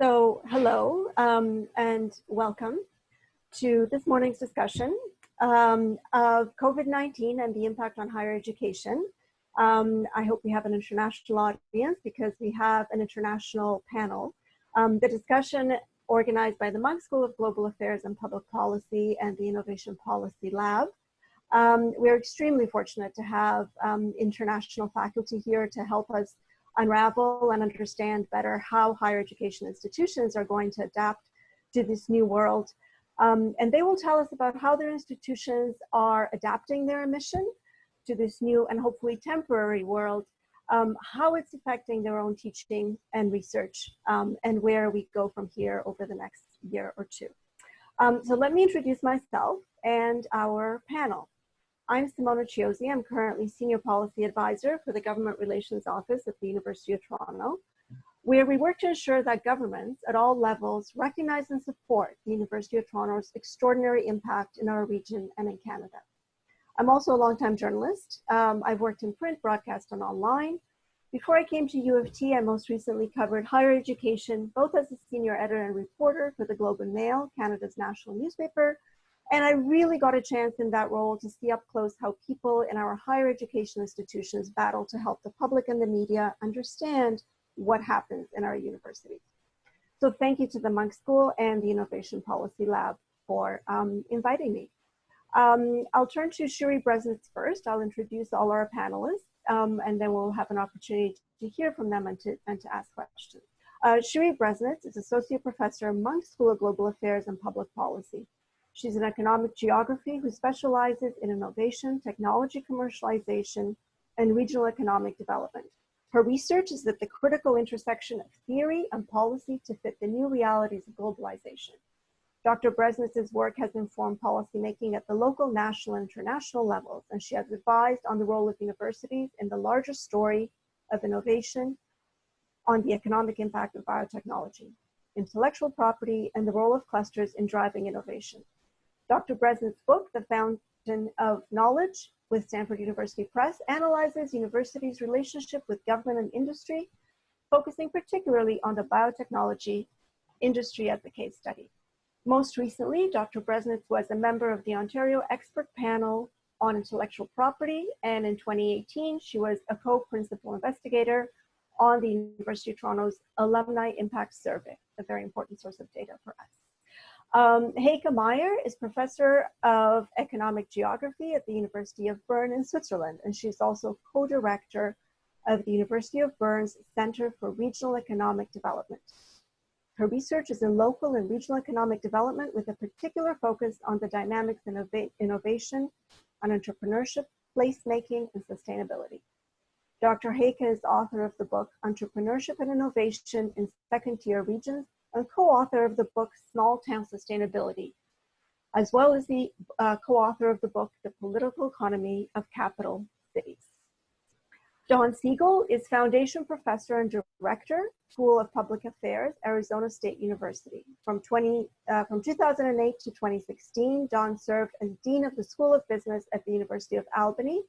So hello and welcome to this morning's discussion of COVID-19 and the impact on higher education. I hope we have an international audience because we have an international panel. The discussion organized by the Monk School of Global Affairs and Public Policy and the Innovation Policy Lab. We're extremely fortunate to have international faculty here to help us unravel and understand better how higher education institutions are going to adapt to this new world. And they will tell us about how their institutions are adapting their mission to this new and hopefully temporary world, how it's affecting their own teaching and research, and where we go from here over the next year or two. So let me introduce myself and our panel. I'm Simona Chiozzi. I'm currently Senior Policy Advisor for the Government Relations Office at the University of Toronto, where we work to ensure that governments at all levels recognize and support the University of Toronto's extraordinary impact in our region and in Canada. I'm also a longtime journalist. I've worked in print, broadcast, and online. Before I came to U of T, I most recently covered higher education, both as a senior editor and reporter for the Globe and Mail, Canada's national newspaper. And I really got a chance in that role to see up close how people in our higher education institutions battle to help the public and the media understand what happens in our universities. So thank you to the Monk School and the Innovation Policy Lab for inviting me. I'll turn to Shiri Bresnitz first. I'll introduce all our panelists, and then we'll have an opportunity to hear from them and to ask questions. Shiri Bresnitz is Associate Professor at Monk School of Global Affairs and Public Policy. She's an economic geography who specializes in innovation, technology commercialization, and regional economic development. Her research is at the critical intersection of theory and policy to fit the new realities of globalization. Dr. Bresnitz's work has informed policymaking at the local, national, and international levels, and she has advised on the role of universities in the larger story of innovation on the economic impact of biotechnology, intellectual property, and the role of clusters in driving innovation. Dr. Bresnitz's book, The Fountain of Knowledge, with Stanford University Press, analyzes universities' relationship with government and industry, focusing particularly on the biotechnology industry as a case study. Most recently, Dr. Bresnitz was a member of the Ontario Expert Panel on Intellectual Property, and in 2018, she was a co-principal investigator on the University of Toronto's Alumni Impact Survey, a very important source of data for us. Heike Meyer is Professor of Economic Geography at the University of Bern in Switzerland, and she's also co-director of the University of Bern's Center for Regional Economic Development. Her research is in local and regional economic development with a particular focus on the dynamics of innovation, on entrepreneurship, placemaking, and sustainability. Dr. Heike is author of the book Entrepreneurship and Innovation in Second-Tier Regions, and co-author of the book Small Town Sustainability, as well as the co-author of the book The Political Economy of Capital Cities. Don Siegel is Foundation Professor and Director, School of Public Affairs, Arizona State University. From 2008 to 2016, Don served as Dean of the School of Business at the University of Albany,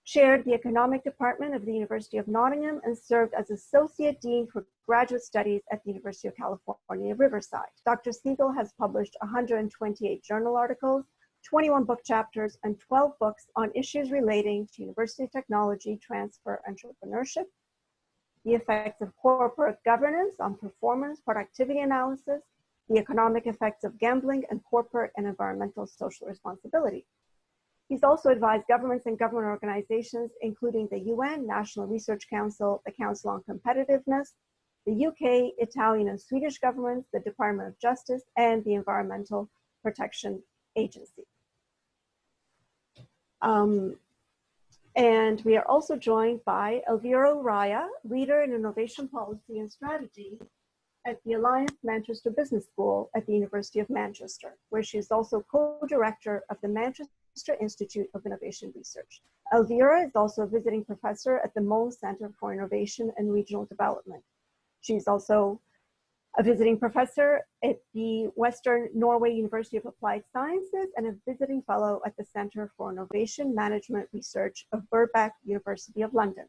chaired the Economic Department of the University of Nottingham, and served as Associate Dean for Graduate Studies at the University of California, Riverside. Dr. Siegel has published 128 journal articles, 21 book chapters, and 12 books on issues relating to university technology, transfer, entrepreneurship, the effects of corporate governance on performance, productivity analysis, the economic effects of gambling, and corporate and environmental social responsibility. He's also advised governments and government organizations, including the UN, National Research Council, the Council on Competitiveness, the UK, Italian, and Swedish governments, the Department of Justice, and the Environmental Protection Agency. And we are also joined by Elvira Uraya, Leader in Innovation Policy and Strategy at the Alliance Manchester Business School at the University of Manchester, where she is also co-director of the Manchester Institute of Innovation Research. Elvira is also a visiting professor at the Mons Center for Innovation and Regional Development. She's also a visiting professor at the Western Norway University of Applied Sciences and a visiting fellow at the Center for Innovation Management Research of Birkbeck University of London.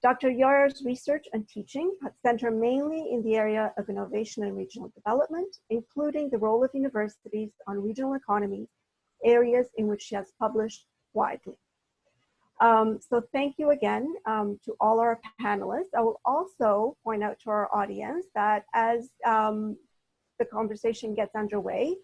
Dr. Yar's research and teaching center mainly in the area of innovation and regional development, including the role of universities on regional economies, areas in which she has published widely. So thank you again to all our panelists. I will also point out to our audience that as the conversation gets underway,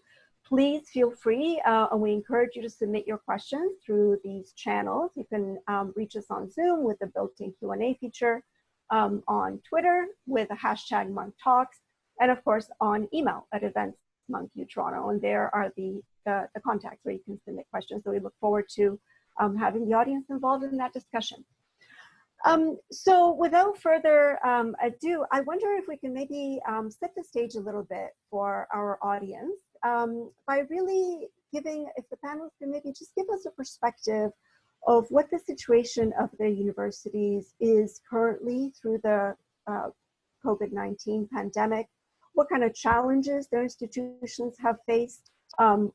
please feel free, and we encourage you to submit your questions through these channels. You can reach us on Zoom with the built-in Q&A feature, on Twitter with the hashtag Monk Talks, and of course on email at events@monku.toronto. And there are the contacts where you can submit questions. So we look forward to having the audience involved in that discussion. So without further ado, I wonder if we can maybe set the stage a little bit for our audience by really giving, if the panelists can maybe just give us a perspective of what the situation of the universities is currently through the COVID-19 pandemic, what kind of challenges their institutions have faced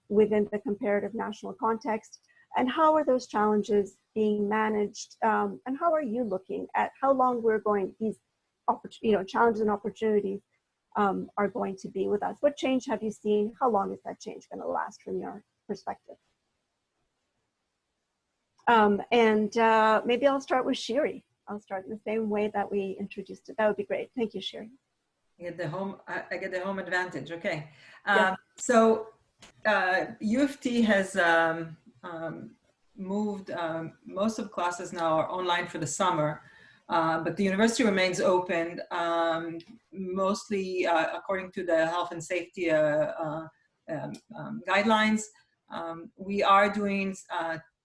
within the comparative national context, and how are those challenges being managed, and how are you looking at how long we're going, these challenges and opportunities are going to be with us? What change have you seen? How long is that change going to last from your perspective? Maybe I'll start with Shiri. I'll start in the same way that we introduced it. That would be great. Thank you, Shiri. I get the home advantage. Okay. Yes. So U of T has moved, most of classes now are online for the summer, but the university remains open, mostly according to the health and safety guidelines. We are doing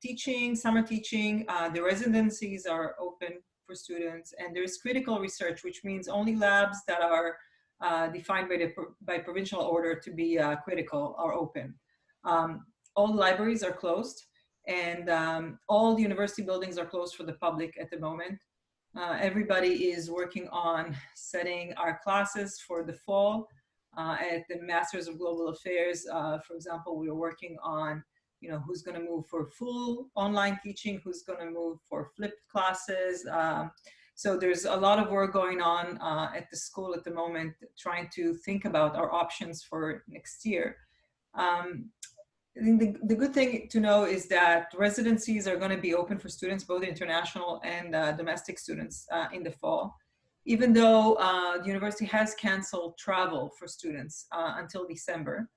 teaching, summer teaching. The residencies are open for students, and there's critical research, which means only labs that are defined by provincial order to be critical are open. All libraries are closed, and all the university buildings are closed for the public at the moment. Everybody is working on setting our classes for the fall. At the Masters of Global Affairs, for example, we are working on, who's going to move for full online teaching, who's going to move for flipped classes. So there's a lot of work going on at the school at the moment, trying to think about our options for next year. The good thing to know is that residencies are going to be open for students, both international and domestic students in the fall, even though the university has canceled travel for students until December.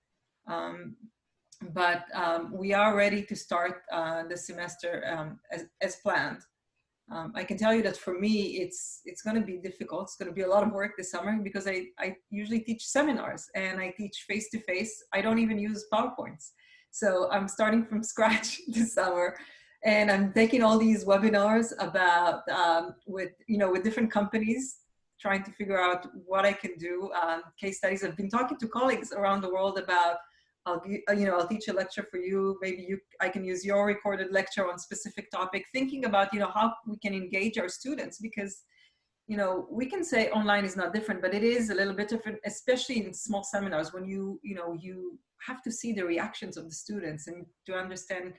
But we are ready to start the semester as planned. I can tell you that for me, it's going to be difficult. It's going to be a lot of work this summer because I usually teach seminars and I teach face-to-face. I don't even use PowerPoints. So I'm starting from scratch this summer, and I'm taking all these webinars about with different companies, trying to figure out what I can do. Case studies. I've been talking to colleagues around the world about, I'll teach a lecture for you. Maybe I can use your recorded lecture on specific topic. Thinking about how we can engage our students, because we can say online is not different, but it is a little bit different, especially in small seminars when you have to see the reactions of the students and to understand,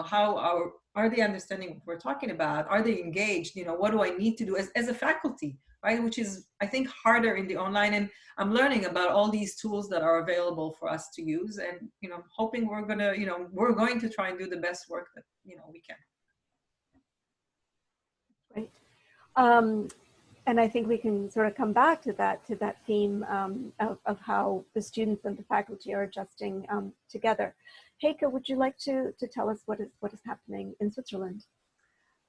how are they understanding what we're talking about? Are they engaged? What do I need to do as a faculty, right? Which is, I think, harder in the online. And I'm learning about all these tools that are available for us to use, and hoping we're going to try and do the best work that we can. Great. And I think we can sort of come back to that theme of how the students and the faculty are adjusting together. Heike, would you like to tell us what is happening in Switzerland?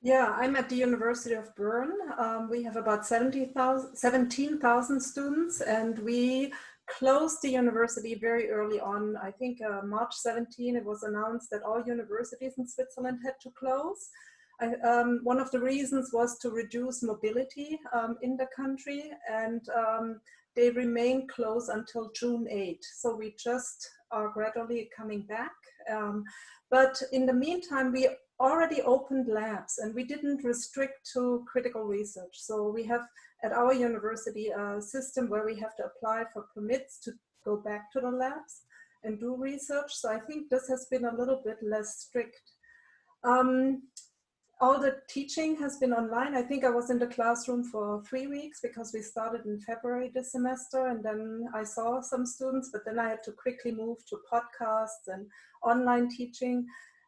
Yeah, I'm at the University of Bern. We have about 17,000 students, and we closed the university very early on. I think March 17, it was announced that all universities in Switzerland had to close. One of the reasons was to reduce mobility in the country, and they remain closed until June 8. So we just are gradually coming back. But in the meantime, we already opened labs, and we didn't restrict to critical research. So we have at our university a system where we have to apply for permits to go back to the labs and do research. So I think this has been a little bit less strict. All the teaching has been online. I think I was in the classroom for 3 weeks because we started in February this semester, and then I saw some students, but then I had to quickly move to podcasts and online teaching.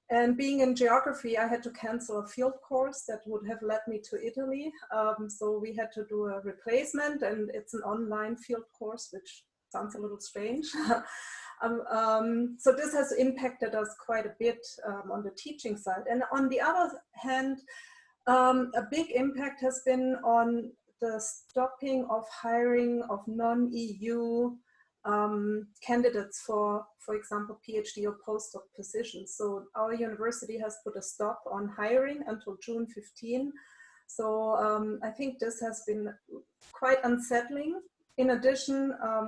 And being in geography, I had to cancel a field course that would have led me to Italy. So we had to do a replacement, and it's an online field course, which sounds a little strange. So this has impacted us quite a bit on the teaching side. And on the other hand, a big impact has been on the stopping of hiring of non-EU candidates for example, PhD or postdoc positions. So our university has put a stop on hiring until June 15. So I think this has been quite unsettling. In addition,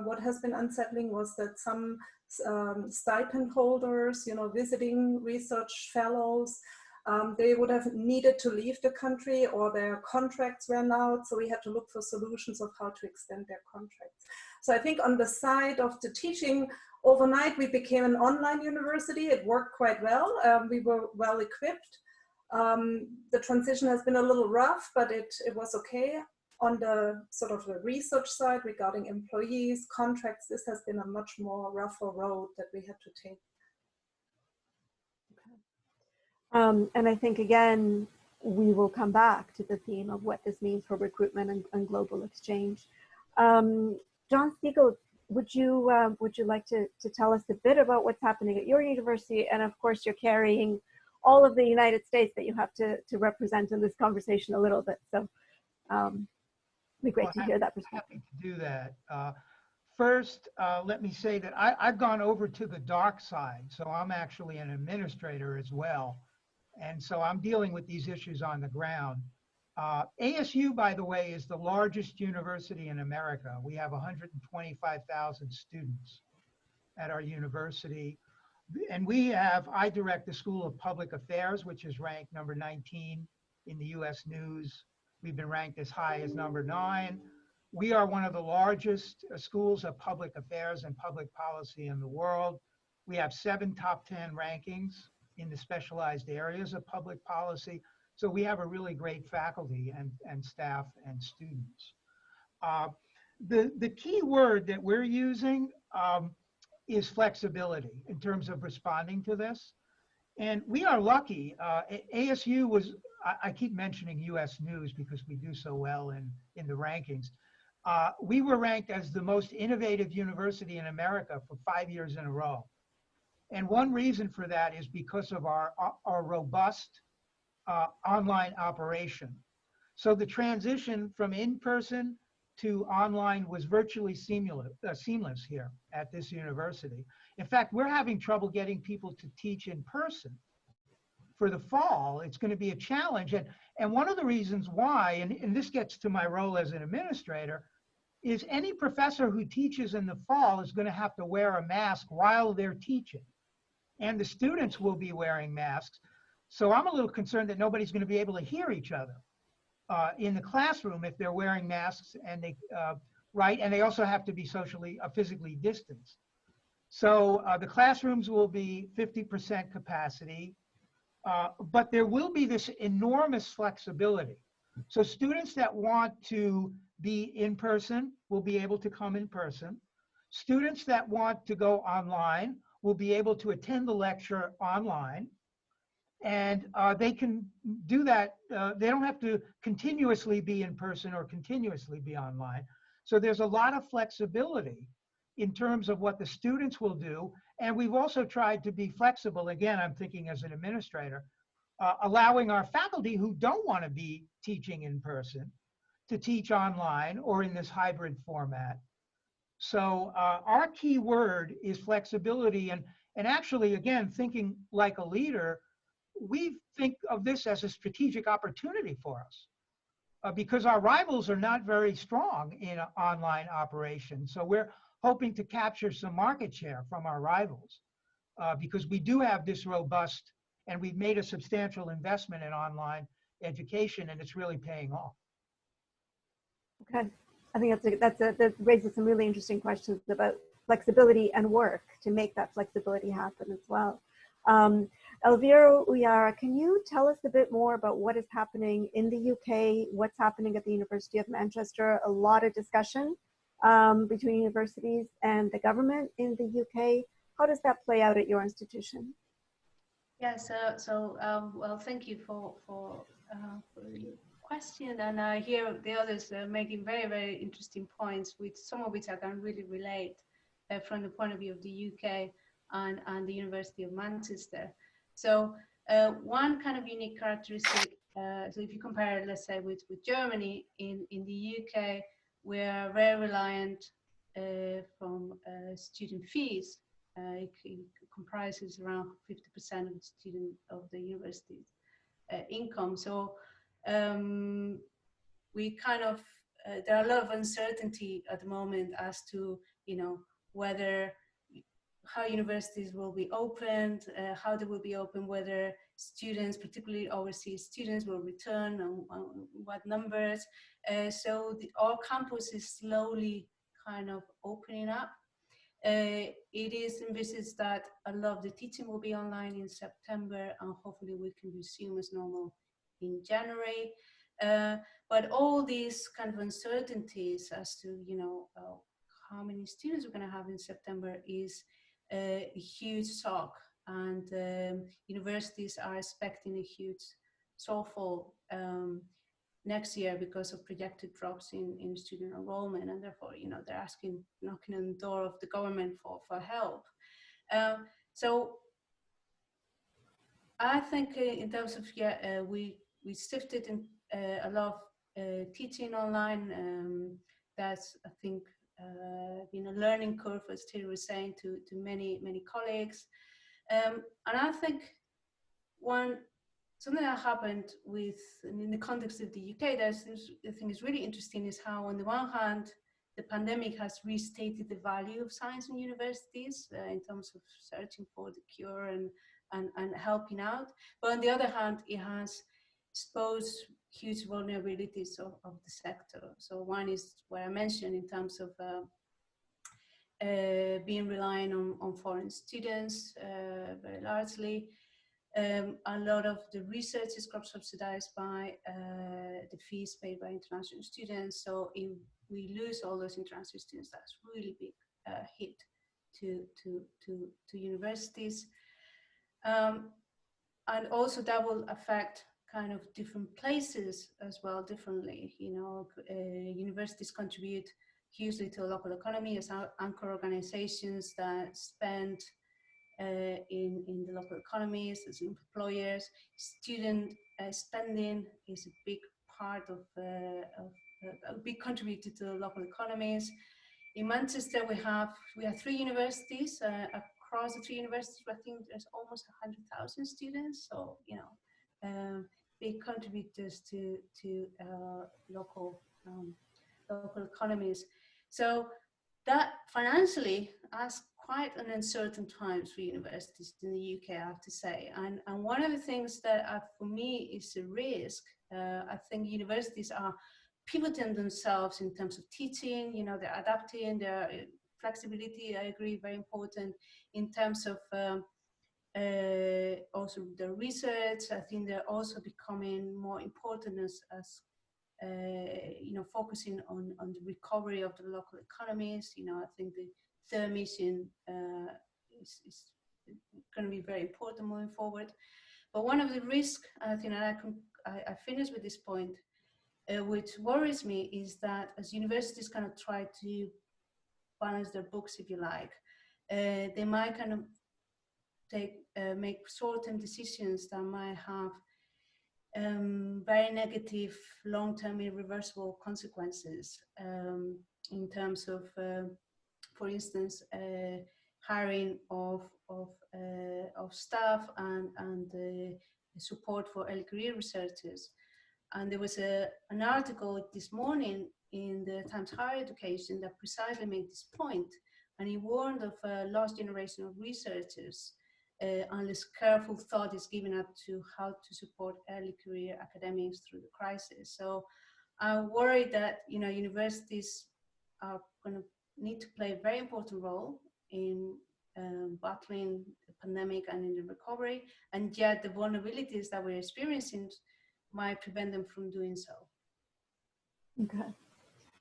what has been unsettling was that some stipend holders, you know, visiting research fellows, they would have needed to leave the country or their contracts ran out. So we had to look for solutions of how to extend their contracts. So I think on the side of the teaching, overnight we became an online university. It worked quite well. We were well equipped. The transition has been a little rough, but it was okay. On the sort of the research side regarding employees, contracts, this has been a much more rougher road that we had to take. And I think, again, we will come back to the theme of what this means for recruitment and global exchange. John Spiegel, would you like to tell us a bit about what's happening at your university? And of course, you're carrying all of the United States that you have to represent in this conversation a little bit. So it'd be great to hear that perspective. Happy to do that. First, let me say that I've gone over to the dark side. So I'm actually an administrator as well. And so I'm dealing with these issues on the ground. ASU, by the way, is the largest university in America. We have 125,000 students at our university. And I direct the School of Public Affairs, which is ranked number 19 in the US News. We've been ranked as high as number 9. We are one of the largest schools of public affairs and public policy in the world. We have 7 top 10 rankings in the specialized areas of public policy. So we have a really great faculty and staff and students. The key word that we're using is flexibility in terms of responding to this. And we are lucky. ASU was, I keep mentioning US News because we do so well in the rankings. We were ranked as the most innovative university in America for 5 years in a row. And one reason for that is because of our robust online operation. So the transition from in-person to online was virtually seamless here at this university. In fact, we're having trouble getting people to teach in person. For the fall, it's going to be a challenge. And one of the reasons why, and this gets to my role as an administrator, is any professor who teaches in the fall is going to have to wear a mask while they're teaching. And the students will be wearing masks. So I'm a little concerned that nobody's going to be able to hear each other in the classroom if they're wearing masks, and and they also have to be physically distanced. So the classrooms will be 50% capacity, but there will be this enormous flexibility. So students that want to be in person will be able to come in person. Students that want to go online will be able to attend the lecture online. And they can do that. They don't have to continuously be in person or continuously be online. So there's a lot of flexibility in terms of what the students will do. And we've also tried to be flexible. Again, I'm thinking as an administrator, allowing our faculty who don't want to be teaching in person to teach online or in this hybrid format. So our key word is flexibility. And actually, again, thinking like a leader, we think of this as a strategic opportunity for us because our rivals are not very strong in online operations. So we're hoping to capture some market share from our rivals because we do have this robust, and we've made a substantial investment in online education, and it's really paying off. Okay, I think that raises some really interesting questions about flexibility and work to make that flexibility happen as well. Elvira Uyara, can you tell us a bit more about what is happening in the UK, what's happening at the University of Manchester? A lot of discussion between universities and the government in the UK. How does that play out at your institution? Yes, well, thank you for the question, and I hear the others making very, very interesting points, with some of which I can really relate from the point of view of the UK and the University of Manchester. So one kind of unique characteristic, so if you compare it, let's say, with Germany, in the UK, we are very reliant from student fees. It comprises around 50% of the university's income. So we kind of there are a lot of uncertainty at the moment as to, you know, whether how universities will be opened, how they will be open, whether students, particularly overseas students, will return, and what numbers. So our campus is slowly kind of opening up. It is envisaged that a lot of the teaching will be online in September, and hopefully we can resume as normal in January. But all these kind of uncertainties as to, you know, how many students we're going to have in September is a huge shock, and universities are expecting a huge shortfall next year because of projected drops in student enrollment, and therefore, you know, they're knocking on the door of the government for help. So I think in terms of, we shifted in a lot of teaching online. That's, I think, been a learning curve, as Thierry was saying, to many colleagues. And I think something that happened in the context of the UK, I think is really interesting, is how, on the one hand, the pandemic has restated the value of science in universities in terms of searching for the cure and helping out. But on the other hand, it has exposed huge vulnerabilities of the sector. So one is what I mentioned in terms of being reliant on foreign students very largely. A lot of the research is subsidized by the fees paid by international students. So if we lose all those international students, that's really big hit to universities. And also that will affect kind of different places as well differently. You know, universities contribute hugely to the local economy as anchor organizations that spend in the local economies, as employers. Student spending is a big part of a big contributor to the local economies. In Manchester, we have 3 universities. Across the 3 universities, I think there's almost 100,000 students. So, you know, big contributors to local economies. So that financially has quite an uncertain times for universities in the UK, I have to say. And one of the things that for me is a risk, I think universities are pivoting themselves in terms of teaching, you know, they're adapting, their flexibility, I agree, very important in terms of also the research. I think they're also becoming more important as you know, focusing on the recovery of the local economies. You know, I think the third mission is going to be very important moving forward. But one of the risks, I think, and I finish with this point, which worries me, is that as universities kind of try to balance their books, if you like, they might kind of make short-term decisions that might have very negative, long-term, irreversible consequences in terms of, for instance, hiring of staff and support for early career researchers. And there was an article this morning in the Times Higher Education that precisely made this point, and he warned of a lost generation of researchers unless careful thought is given up to how to support early career academics through the crisis. So I'm worried that, you know, universities are going to need to play a very important role in battling the pandemic and in the recovery, and yet the vulnerabilities that we're experiencing might prevent them from doing so. Okay.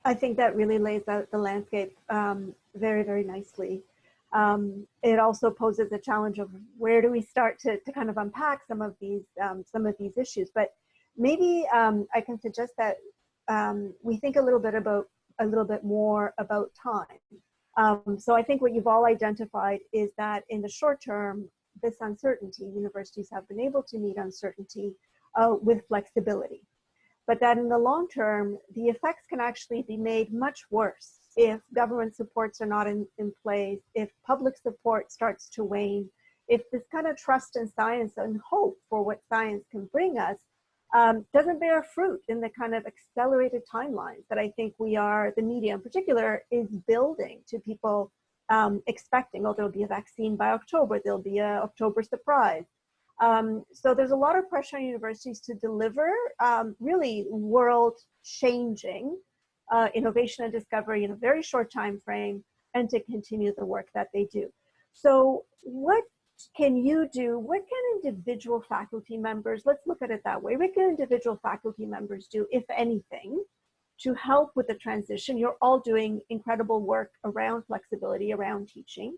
I think that really lays out the landscape very, very nicely. It also poses a challenge of where do we start to kind of unpack some of these issues. But maybe I can suggest that we think a little bit more about time. So I think what you've all identified is that in the short term, this uncertainty, universities have been able to meet uncertainty with flexibility. But that in the long term, the effects can actually be made much worse if government supports are not in place, if public support starts to wane, if this kind of trust in science and hope for what science can bring us doesn't bear fruit in the kind of accelerated timelines that I think the media in particular, is building to people expecting, oh, there'll be a vaccine by October, there'll be an October surprise. So there's a lot of pressure on universities to deliver really world-changing innovation and discovery in a very short time frame, and to continue the work that they do. So what can you do? What can individual faculty members, let's look at it that way, what can individual faculty members do, if anything, to help with the transition? You're all doing incredible work around flexibility, around teaching.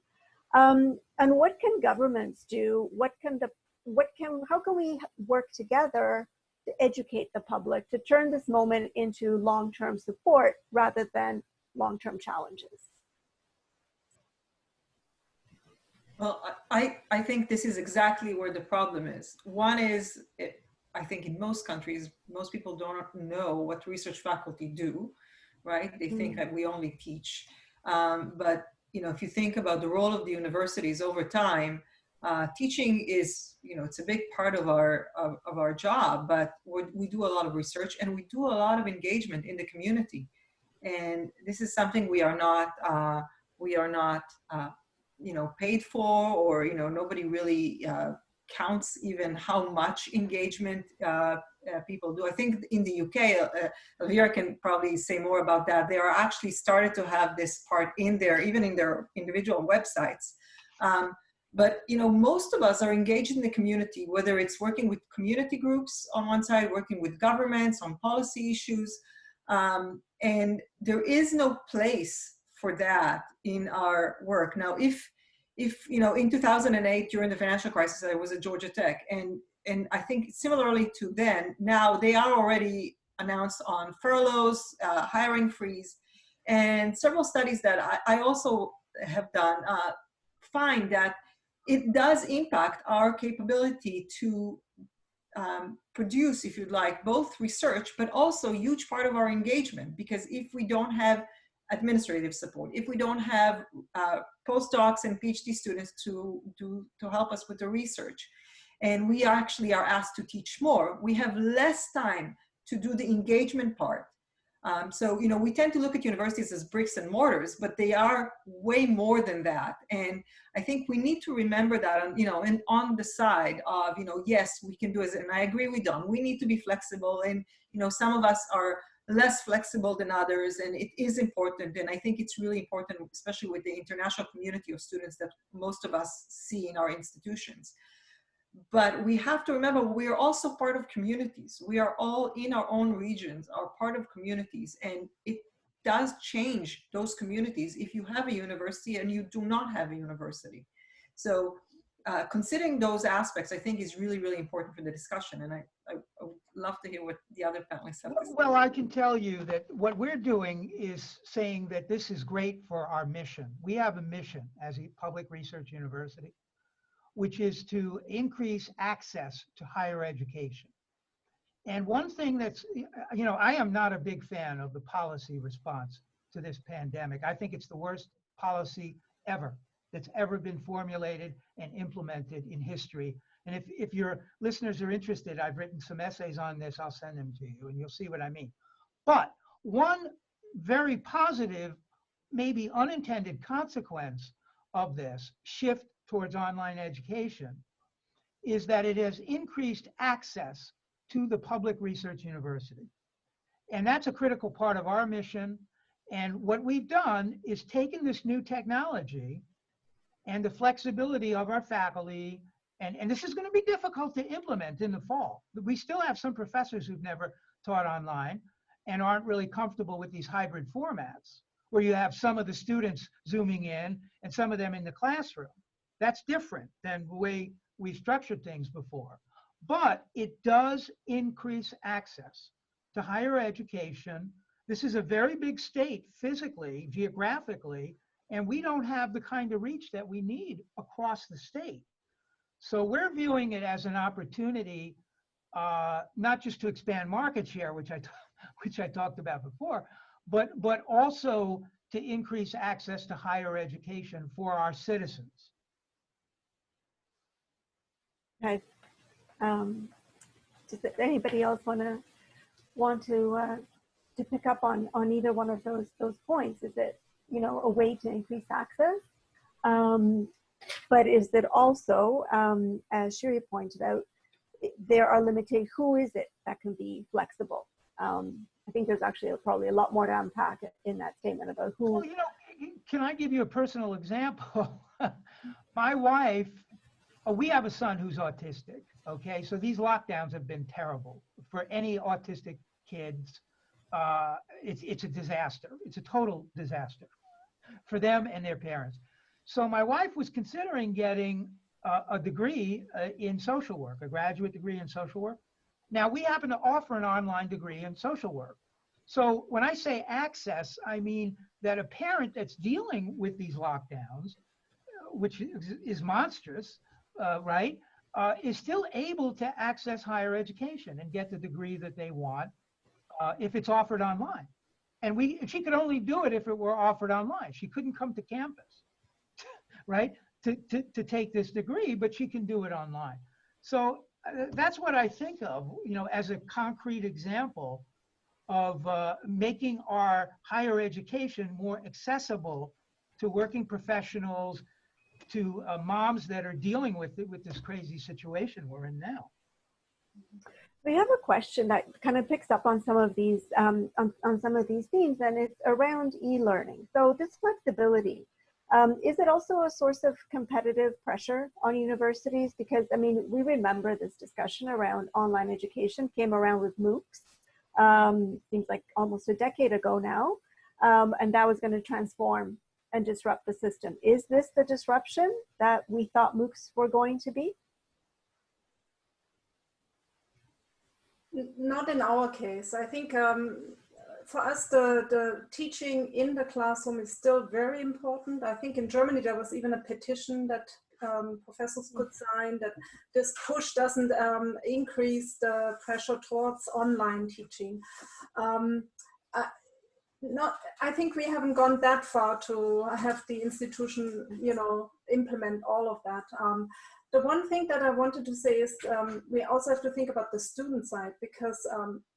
And what can governments do? How can we work together to educate the public, to turn this moment into long-term support rather than long-term challenges? Well, I think this is exactly where the problem is. One is, I think in most countries, most people don't know what research faculty do, right? They think that we only teach. But if you think about the role of the universities over time, teaching is, it's a big part of our job, but we do a lot of research and we do a lot of engagement in the community. And this is something we are not paid for, or, nobody really counts even how much engagement people do. I think in the UK, Elvira can probably say more about that. They are actually started to have this part in there, even in their individual websites. But, most of us are engaged in the community, whether it's working with community groups on one side, working with governments on policy issues. And there is no place for that in our work. Now, if in 2008, during the financial crisis, I was at Georgia Tech, and I think similarly to then, now they are already announced on furloughs, hiring freeze, and several studies that I also have done find that it does impact our capability to produce, if you'd like, both research, but also a huge part of our engagement. Because if we don't have administrative support, if we don't have postdocs and PhD students to help us with the research, and we actually are asked to teach more, we have less time to do the engagement part. So, we tend to look at universities as bricks and mortars, but they are way more than that. And I think we need to remember that, and on the side of, yes, we can do it. And I agree with Don, we need to be flexible. And, some of us are less flexible than others, and it is important. And I think it's really important, especially with the international community of students that most of us see in our institutions. But we have to remember, we are also part of communities. We are all in our own regions, are part of communities, and it does change those communities if you have a university and you do not have a university. So considering those aspects, I think, is really, really important for the discussion. And I would love to hear what the other panelists have to say. Well, I can tell you that what we're doing is saying that this is great for our mission. We have a mission as a public research university, which is to increase access to higher education. And one thing that's, I am not a big fan of the policy response to this pandemic. I think it's the worst policy ever that's ever been formulated and implemented in history. And if your listeners are interested, I've written some essays on this. I'll send them to you and you'll see what I mean. But one very positive, maybe unintended consequence of this shift towards online education is that it has increased access to the public research university. And that's a critical part of our mission. And what we've done is taken this new technology and the flexibility of our faculty. And this is going to be difficult to implement in the fall. We still have some professors who've never taught online and aren't really comfortable with these hybrid formats, where you have some of the students Zooming in and some of them in the classroom. That's different than the way we structured things before. But it does increase access to higher education. This is a very big state physically, geographically, and we don't have the kind of reach that we need across the state. So we're viewing it as an opportunity, not just to expand market share, which I talked about before, but also to increase access to higher education for our citizens. Okay. Does anybody else want to pick up on either one of those points? Is it, you know, a way to increase access? But is it also, as Shiri pointed out, there are limitations. Who is it that can be flexible? I think there's actually probably a lot more to unpack in that statement about who. Well, you know, can I give you a personal example? My wife, we have a son who's autistic, okay? So these lockdowns have been terrible for any autistic kids. It's a disaster. It's a total disaster for them and their parents. So my wife was considering getting a degree in social work, a graduate degree in social work. Now, we happen to offer an online degree in social work. So when I say access, I mean that a parent that's dealing with these lockdowns, which is monstrous, right, is still able to access higher education and get the degree that they want if it's offered online. And she could only do it if it were offered online. She couldn't come to campus, right, to take this degree, but she can do it online. So that's what I think of, you know, as a concrete example of making our higher education more accessible to working professionals, to moms that are dealing with this crazy situation we're in now. We have a question that kind of picks up on some of these on some of these themes, and it's around e-learning. So this flexibility, is it also a source of competitive pressure on universities? Because, I mean, we remember this discussion around online education came around with MOOCs, seems like almost a decade ago now, and that was going to transform and disrupt the system. Is this the disruption that we thought MOOCs were going to be? Not in our case. I think for us, the teaching in the classroom is still very important. I think in Germany, there was even a petition that professors could sign that this push doesn't increase the pressure towards online teaching. I think we haven't gone that far to have the institution, you know, implement all of that. The one thing that I wanted to say is we also have to think about the student side, because,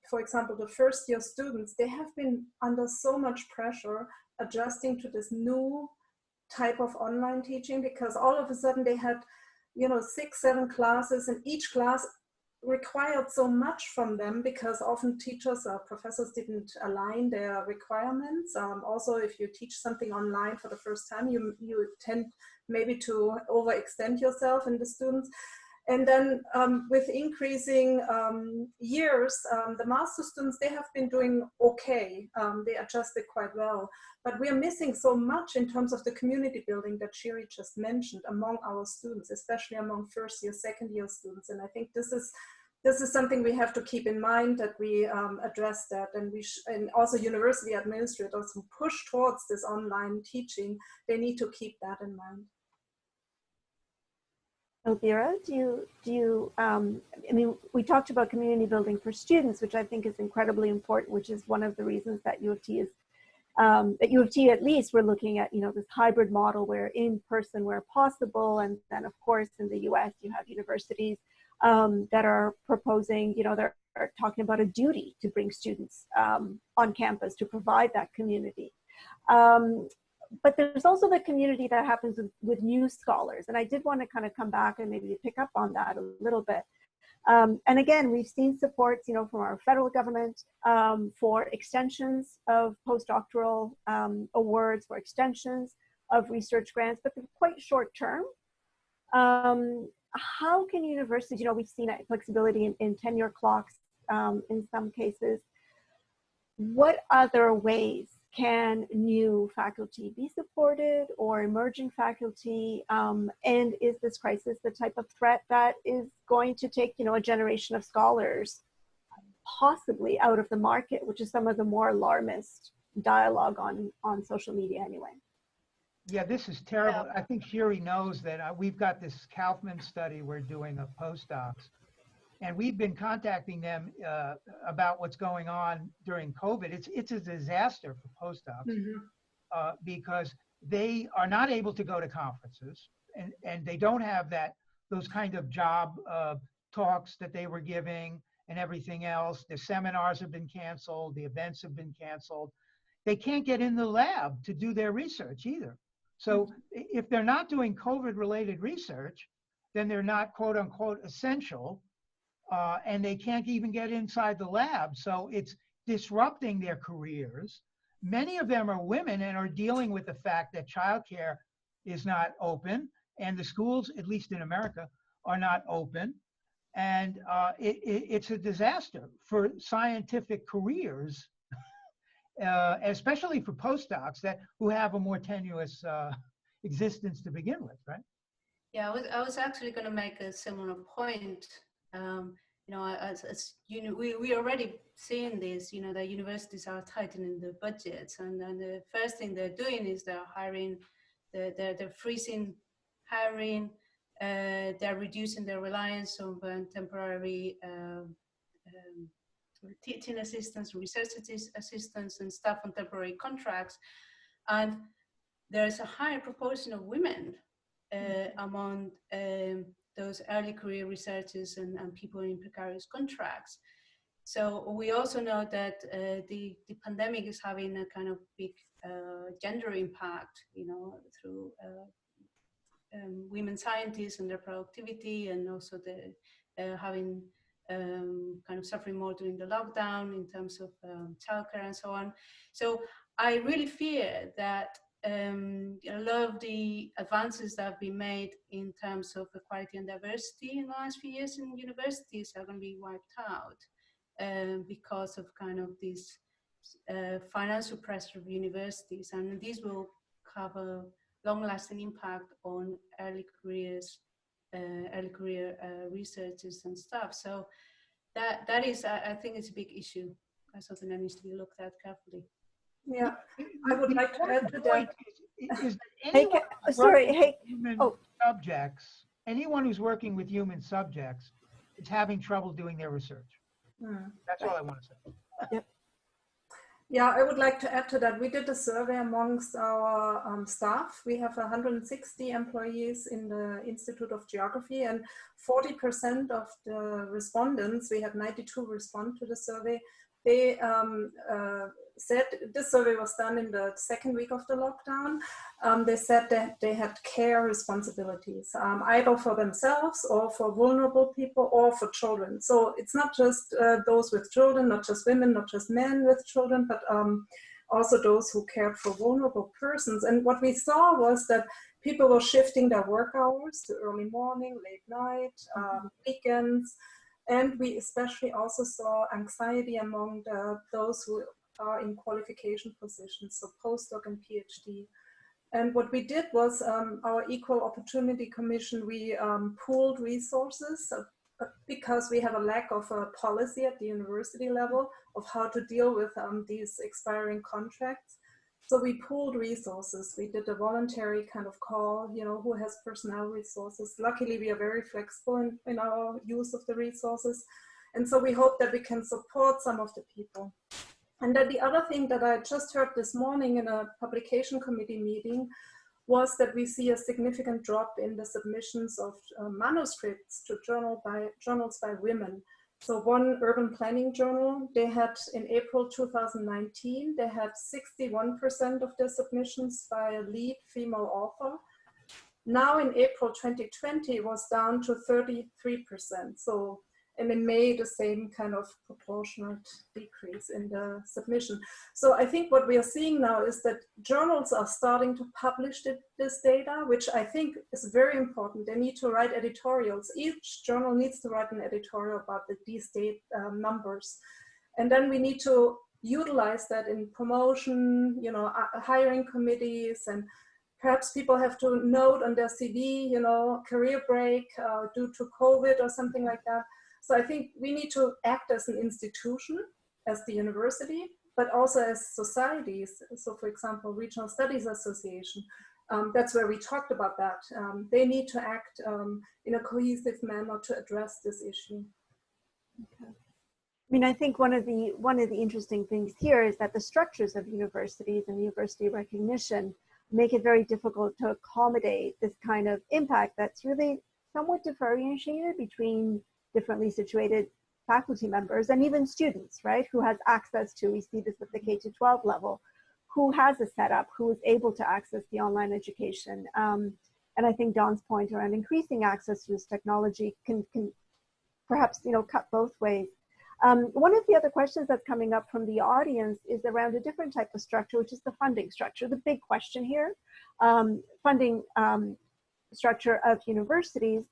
for example, the first year students, they have been under so much pressure adjusting to this new type of online teaching, because all of a sudden they had, you know, 6, 7 classes, and each class required so much from them, because often teachers or professors didn't align their requirements. Also, if you teach something online for the first time, you tend maybe to overextend yourself and the students. And then with increasing years, the master students, they have been doing okay. They adjusted quite well. But we are missing so much in terms of the community building that Shiri just mentioned among our students, especially among first year, second year students. And I think this is something we have to keep in mind, that we address that, and and also university administrators who push towards this online teaching, they need to keep that in mind. Elvira, do you I mean, we talked about community building for students, which I think is incredibly important, which is one of the reasons that U of T is, at U of T at least, we're looking at, you know, this hybrid model where in person where possible, and then of course in the US you have universities that are proposing, you know, they're talking about a duty to bring students on campus to provide that community. But there's also the community that happens with new scholars. And I did want to kind of come back and maybe pick up on that a little bit. And again, we've seen supports, you know, from our federal government for extensions of postdoctoral awards, for extensions of research grants, but they're quite short term. How can universities, you know, we've seen flexibility in tenure clocks in some cases. What other ways can new faculty be supported, or emerging faculty? And is this crisis the type of threat that is going to take, you know, a generation of scholars possibly out of the market, which is some of the more alarmist dialogue on social media anyway? Yeah, this is terrible. I think Shiri knows that we've got this Kaufman study we're doing of postdocs, and we've been contacting them about what's going on during COVID. It's a disaster for postdocs because they are not able to go to conferences, and they don't have those kind of job talks that they were giving and everything else. The seminars have been canceled, the events have been canceled. They can't get in the lab to do their research either. So if they're not doing COVID-related research, then they're not quote unquote essential, and they can't even get inside the lab. So it's disrupting their careers. Many of them are women and are dealing with the fact that childcare is not open, and the schools, at least in America, are not open. And it's a disaster for scientific careers, especially for postdocs who have a more tenuous existence to begin with, right? Yeah, I was actually going to make a similar point. You know, as you know, we already seeing this. You know, the universities are tightening the budgets, and the first thing they're doing is they're hiring, they're freezing hiring. They're reducing their reliance on temporary teaching assistants, research assistants, and staff on temporary contracts. And there's a higher proportion of women among those early career researchers and people in precarious contracts. So we also know that the pandemic is having a kind of big gender impact, you know, through women scientists and their productivity, and also the having kind of suffering more during the lockdown in terms of childcare and so on. So I really fear that a lot of the advances that have been made in terms of equality and diversity in the last few years in universities are going to be wiped out because of kind of this financial pressure of universities, and these will have a long-lasting impact on early career researchers and stuff. So that is, I think, it's a big issue, something that needs to be looked at carefully. Yeah, I would like to add to that. Is that anyone Hey, subjects, anyone who's working with human subjects is having trouble doing their research. That's all I want to say. Yep. Yeah, I would like to add to that. We did a survey amongst our staff. We have 160 employees in the Institute of Geography, and 40% of the respondents, we had 92 respond to the survey, they said, this survey was done in the second week of the lockdown, they said that they had care responsibilities, either for themselves or for vulnerable people or for children. So it's not just those with children, not just women, not just men with children, but also those who cared for vulnerable persons. And what we saw was that people were shifting their work hours to early morning, late night, weekends. And we especially also saw anxiety among those who are in qualification positions, so postdoc and PhD. And what we did was our Equal Opportunity Commission, we pooled resources because we have a lack of a policy at the university level of how to deal with these expiring contracts. So we pooled resources. We did a voluntary kind of call, you know, who has personnel resources. Luckily, we are very flexible in our use of the resources. And so we hope that we can support some of the people. And then the other thing that I just heard this morning in a publication committee meeting was that we see a significant drop in the submissions of manuscripts to journals by women. So one urban planning journal, they had in April 2019, they had 61% of their submissions by a lead female author. Now in April 2020, it was down to 33%. So and in May, the same kind of proportionate decrease in the submission. So I think what we are seeing now is that journals are starting to publish this data, which I think is very important. They need to write editorials. Each journal needs to write an editorial about these numbers. And then we need to utilize that in promotion, you know, hiring committees, and perhaps people have to note on their CV, you know, career break due to COVID or something like that. So I think we need to act as an institution, as the university, but also as societies. So for example, Regional Studies Association, that's where we talked about that. They need to act in a cohesive manner to address this issue. Okay. I mean, I think one of the interesting things here is that the structures of universities and university recognition make it very difficult to accommodate this kind of impact that's really somewhat differentiated between differently situated faculty members and even students, right, who has access to, we see this at the K-12 level, who has a setup, who is able to access the online education. And I think Dawn's point around increasing access to this technology can perhaps, you know, cut both ways. One of the other questions that's coming up from the audience is around a different type of structure, which is the funding structure. The big question here, funding structure of universities,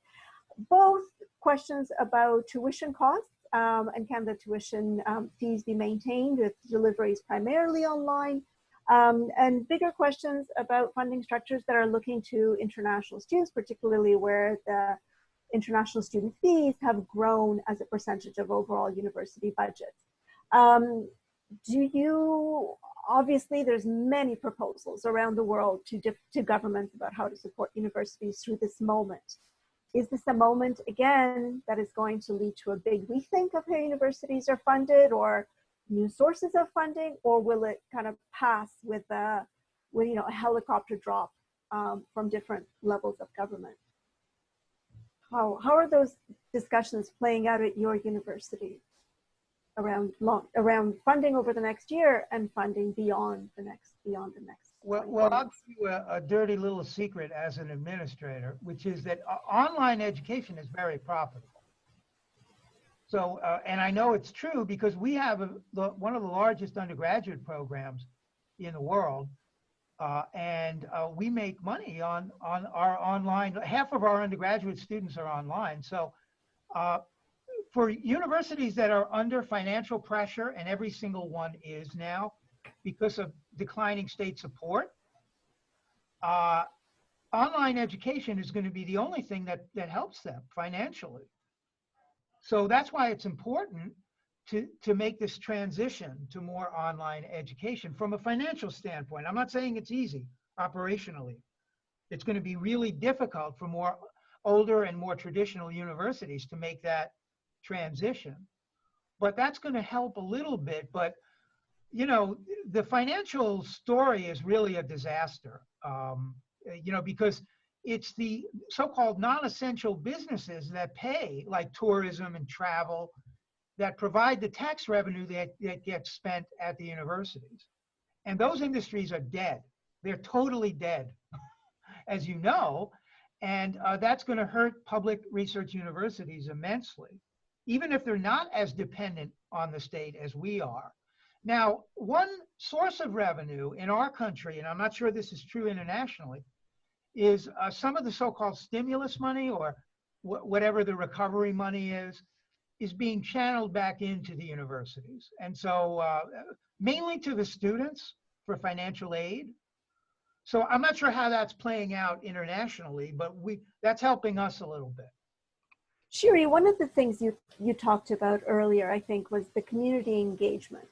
both questions about tuition costs and can the tuition fees be maintained if delivery is primarily online, and bigger questions about funding structures that are looking to international students, particularly where the international student fees have grown as a percentage of overall university budgets. Obviously there's many proposals around the world to governments about how to support universities through this moment. Is this a moment, again, that is going to lead to a big rethink of how universities are funded or new sources of funding, or will it kind of pass with you know, a helicopter drop from different levels of government? How are those discussions playing out at your university around funding over the next year and funding beyond the next? Well, I'll give you a dirty little secret as an administrator, which is that online education is very profitable. So, and I know it's true because we have one of the largest undergraduate programs in the world. And we make money on our online. Half of our undergraduate students are online. So for universities that are under financial pressure, and every single one is now because of declining state support, online education is going to be the only thing that helps them financially. So that's why it's important to make this transition to more online education from a financial standpoint. I'm not saying it's easy operationally. It's going to be really difficult for more older and more traditional universities to make that transition. But that's going to help a little bit. But, you know, the financial story is really a disaster, you know, because it's the so-called non-essential businesses that pay, like tourism and travel, that provide the tax revenue that gets spent at the universities. And those industries are dead. They're totally dead, as you know, and that's going to hurt public research universities immensely, even if they're not as dependent on the state as we are. Now, one source of revenue in our country, and I'm not sure this is true internationally, is some of the so-called stimulus money, or whatever the recovery money is being channeled back into the universities. And so mainly to the students for financial aid. So I'm not sure how that's playing out internationally, but that's helping us a little bit. Shiri, one of the things you talked about earlier, I think, was the community engagement.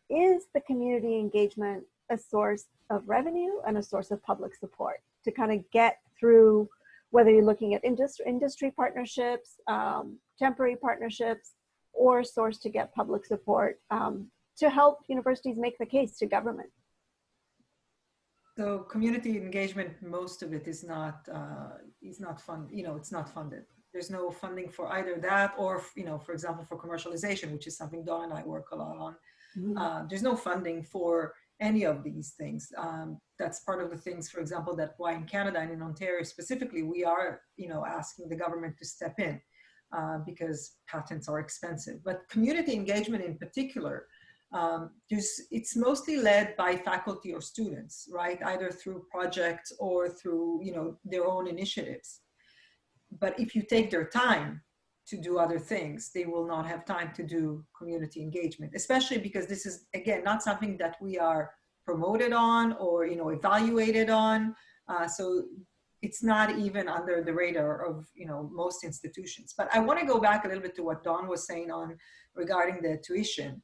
Is the community engagement a source of revenue and a source of public support to kind of get through, whether you're looking at industry partnerships, temporary partnerships, or a source to get public support to help universities make the case to government? So community engagement, most of it is not funded. You know, it's not funded. There's no funding for either that or, you know, for example, for commercialization, which is something Dawn and I work a lot on. Mm-hmm. There's no funding for any of these things. That's part of the things, for example, that why in Canada and in Ontario specifically, we are, you know, asking the government to step in. because patents are expensive. But community engagement in particular, it's mostly led by faculty or students, right? Either through projects or through, their own initiatives. But if you take their time to do other things, they will not have time to do community engagement, especially because this is, again, not something that we are promoted on or, evaluated on. So it's not even under the radar of, most institutions. But I want to go back a little bit to what Dawn was saying on regarding the tuition.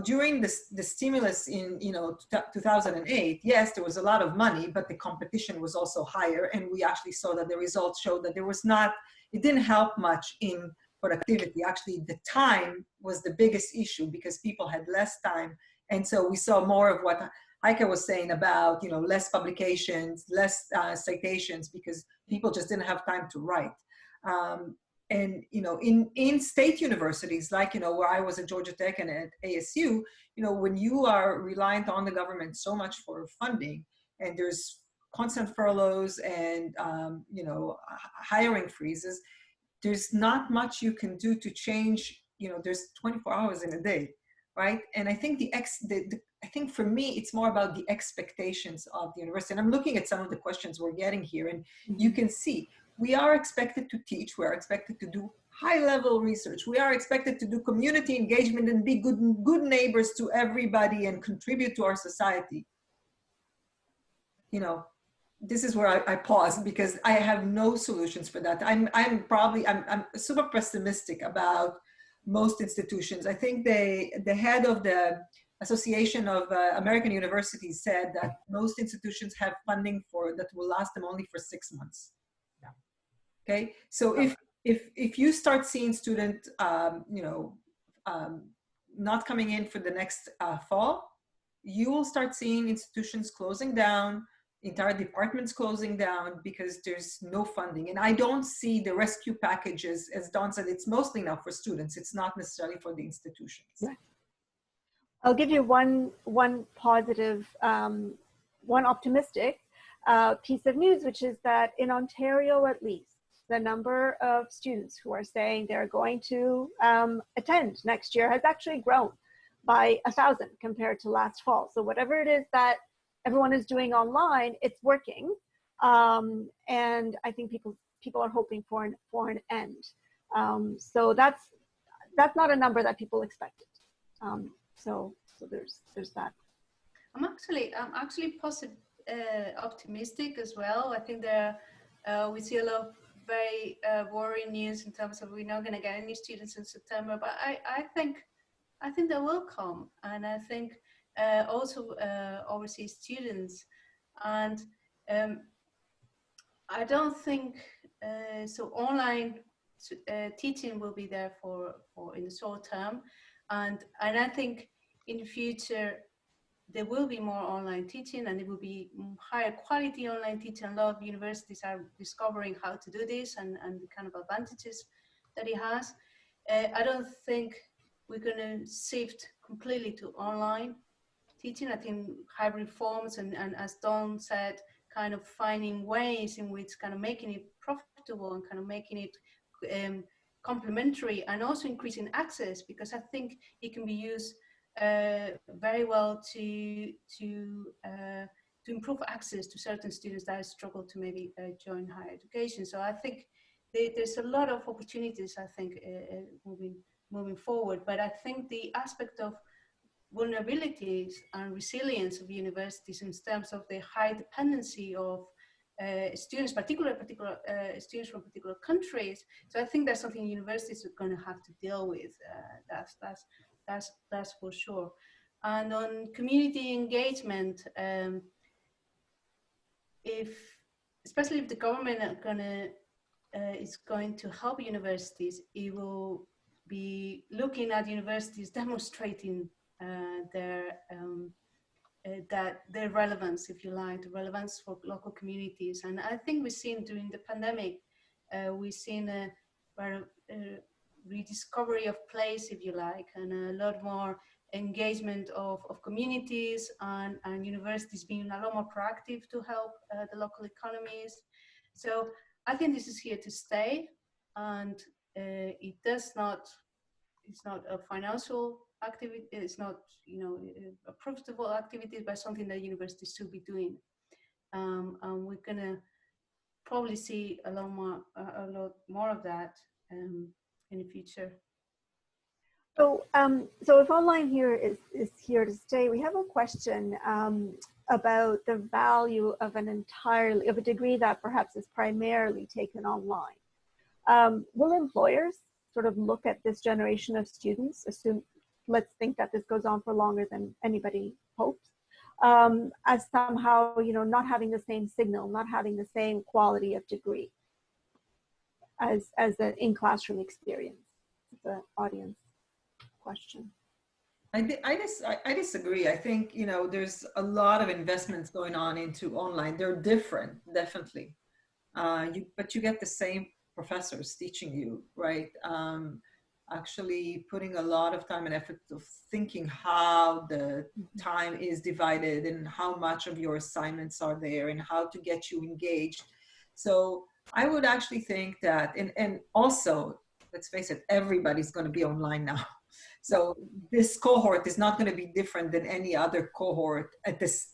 During the stimulus in, 2008, yes, there was a lot of money, but the competition was also higher. And we actually saw that the results showed that it didn't help much in productivity. Actually, the time was the biggest issue because people had less time. And so we saw more of what Heike was saying about, less publications, less citations, because people just didn't have time to write. And, in state universities, like, where I was at Georgia Tech and at ASU, when you are reliant on the government so much for funding, and there's constant furloughs and, hiring freezes, there's not much you can do to change, there's 24 hours in a day, right? And I think I think for me, it's more about the expectations of the university. And I'm looking at some of the questions we're getting here, and you can see we are expected to teach, we are expected to do high-level research, we are expected to do community engagement and be good neighbors to everybody and contribute to our society. This is where I pause because I have no solutions for that. I'm super pessimistic about most institutions. I think the head of the Association of American Universities said that most institutions have funding that will last them only for 6 months. Yeah. Okay, so if you start seeing students, not coming in for the next fall, you will start seeing institutions closing down, entire departments closing down because there's no funding. And I don't see the rescue packages, as Dawn said, it's mostly now for students. It's not necessarily for the institutions. Right. I'll give you one positive, one optimistic piece of news, which is that in Ontario, at least, the number of students who are saying they're going to attend next year has actually grown by 1,000 compared to last fall. So whatever it is that everyone is doing online, it's working. And I think people are hoping for an end. So that's not a number that people expected. So there's that. I'm actually optimistic as well. I think we see a lot of very worrying news in terms of we're not going to get any students in September, but I think they will come, and I think also overseas students, and I don't think so. Online teaching will be there for in the short term, and I think in the future there will be more online teaching, and it will be higher quality online teaching. A lot of universities are discovering how to do this and the kind of advantages that it has. I don't think we're going to shift completely to online teaching. I think hybrid forms and as Dawn said, kind of finding ways in which kind of making it profitable and kind of making it complementary, and also increasing access, because I think it can be used very well to improve access to certain students that struggle to maybe join higher education. So I think there's a lot of opportunities, I think, moving forward. But I think the aspect of vulnerabilities and resilience of universities in terms of the high dependency of students, particular students from particular countries. So I think that's something universities are going to have to deal with. That's for sure. And on community engagement, especially if the government is going to help universities, it will be looking at universities demonstrating their relevance, if you like, the relevance for local communities. And I think we've seen during the pandemic, we've seen a rediscovery of place, if you like, and a lot more engagement of communities and universities being a lot more proactive to help the local economies. So I think this is here to stay. and it's not a financial activity, it's not, you know, a profitable activity, but something that universities should be doing. And we're gonna probably see a lot more of that in the future. So, so if online here is here to stay, we have a question about the value of a degree that perhaps is primarily taken online. Will employers sort of look at this generation of students, let's think that this goes on for longer than anybody hopes, as somehow, you know, not having the same signal, not having the same quality of degree as an in-classroom experience? The audience question. I disagree. I think, you know, there's a lot of investments going on into online. They're different, definitely. But you get the same professors teaching you, right? Actually putting a lot of time and effort of thinking how the time is divided and how much of your assignments are there and how to get you engaged. So I would actually think that, and also, let's face it, everybody's going to be online now. So this cohort is not going to be different than any other cohort at this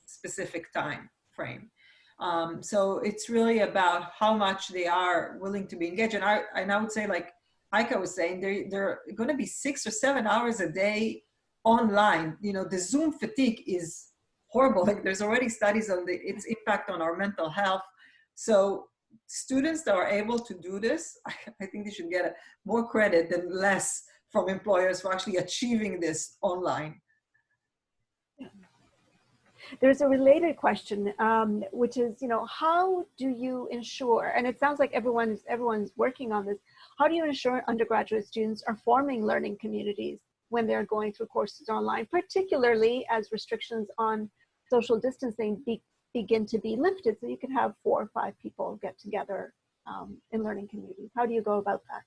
specific time frame. So it's really about how much they are willing to be engaged. And I would say, like Heike was saying, they're going to be 6 or 7 hours a day online. You know, the Zoom fatigue is horrible. Like, there's already studies on its impact on our mental health. So students that are able to do this, I think they should get more credit than less from employers for actually achieving this online. There's a related question, which is, you know, how do you ensure, and it sounds like everyone's working on this, how do you ensure undergraduate students are forming learning communities when they're going through courses online, particularly as restrictions on social distancing begin to be lifted, so you can have 4 or 5 people get together in learning communities? How do you go about that?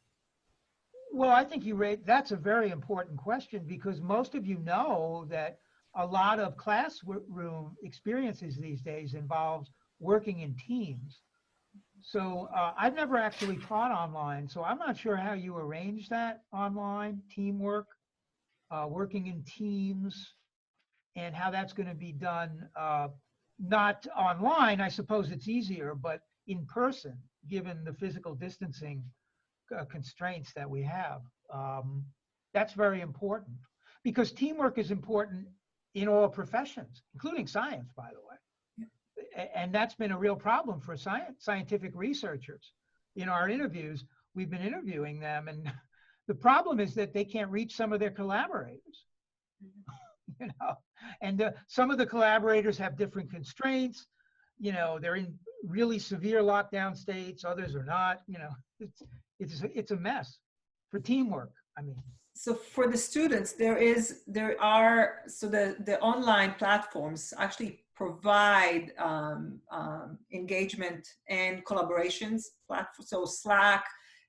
Well, I think that's a very important question, because most of you know that a lot of classroom experiences these days involves working in teams. So I've never actually taught online, so I'm not sure how you arrange that online, teamwork, working in teams, and how that's going to be done. Not online, I suppose it's easier, but in person, given the physical distancing constraints that we have. That's very important, because teamwork is important in all professions, including science, by the way. And that's been a real problem for scientific researchers. In our interviews, we've been interviewing them, and the problem is that they can't reach some of their collaborators. You know, and some of the collaborators have different constraints. You know, they're in really severe lockdown states, others are not. You know, it's a mess for teamwork, I mean. So for the students, the online platforms actually provide engagement and collaborations platform. So Slack,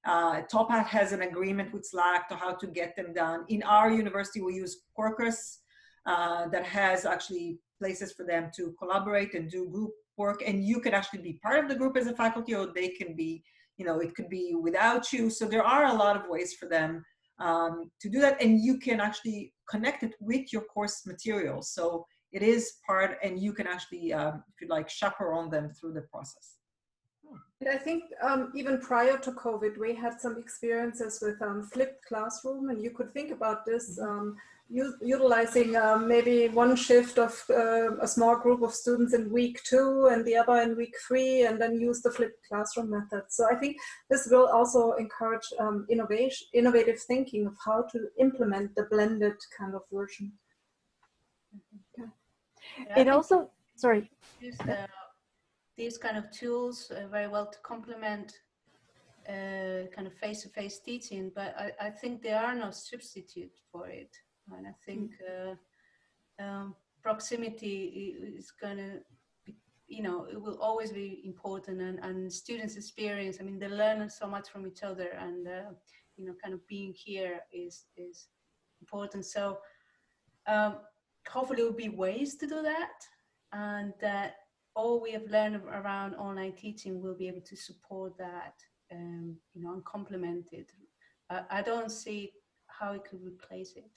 Top Hat has an agreement with Slack to how to get them done. In our university, we use Quarkus that has actually places for them to collaborate and do group work. And you can actually be part of the group as a faculty, or they can be, you know, it could be without you. So there are a lot of ways for them to do that, and you can actually connect it with your course materials. So it is part, and you can actually, if you like, chaperone them through the process. And I think even prior to COVID, we had some experiences with flipped classroom, and you could think about this utilizing maybe one shift of a small group of students in week 2 and the other in week 3, and then use the flipped classroom method. So I think this will also encourage innovative thinking of how to implement the blended kind of version. Okay. It also, sorry. These kind of tools very well to complement kind of face-to-face teaching, but I think there are no substitute for it. And I think proximity is going to be, you know, it will always be important, and students' experience, I mean, they learn so much from each other, and, you know, kind of being here is important. So hopefully there will be ways to do that, and that all we have learned around online teaching will be able to support that you know, and complement it. I don't see how it could replace it.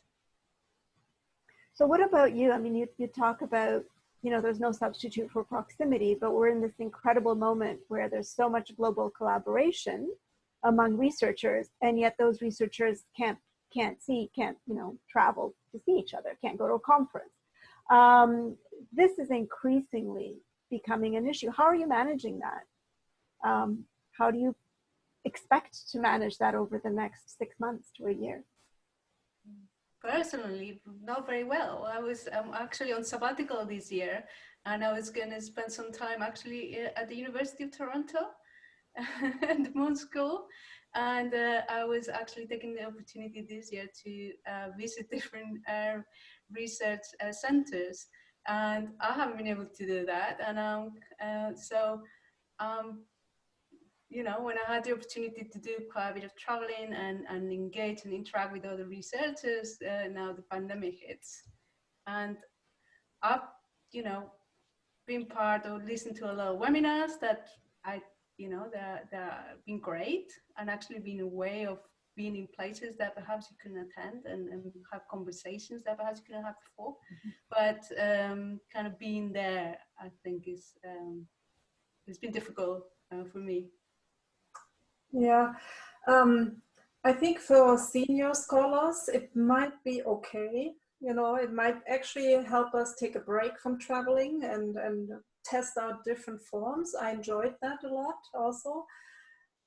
So what about you? I mean, you talk about, you know, there's no substitute for proximity, but we're in this incredible moment where there's so much global collaboration among researchers, and yet those researchers can't you know, travel to see each other, can't go to a conference. This is increasingly becoming an issue. How are you managing that? How do you expect to manage that over the next 6 months to a year? Personally, not very well. I was actually on sabbatical this year, and I was going to spend some time actually at the University of Toronto at the Moon School. And I was actually taking the opportunity this year to visit different research centers. And I haven't been able to do that. And you know, when I had the opportunity to do quite a bit of traveling and engage and interact with other researchers, now the pandemic hits. And I've, you know, been part of listening to a lot of webinars that you know, they're been great, and actually been a way of being in places that perhaps you couldn't attend and have conversations that perhaps you couldn't have before. But kind of being there, I think is, it's been difficult for me. Yeah, I think for senior scholars, it might be okay. You know, it might actually help us take a break from traveling and test out different forms. I enjoyed that a lot also.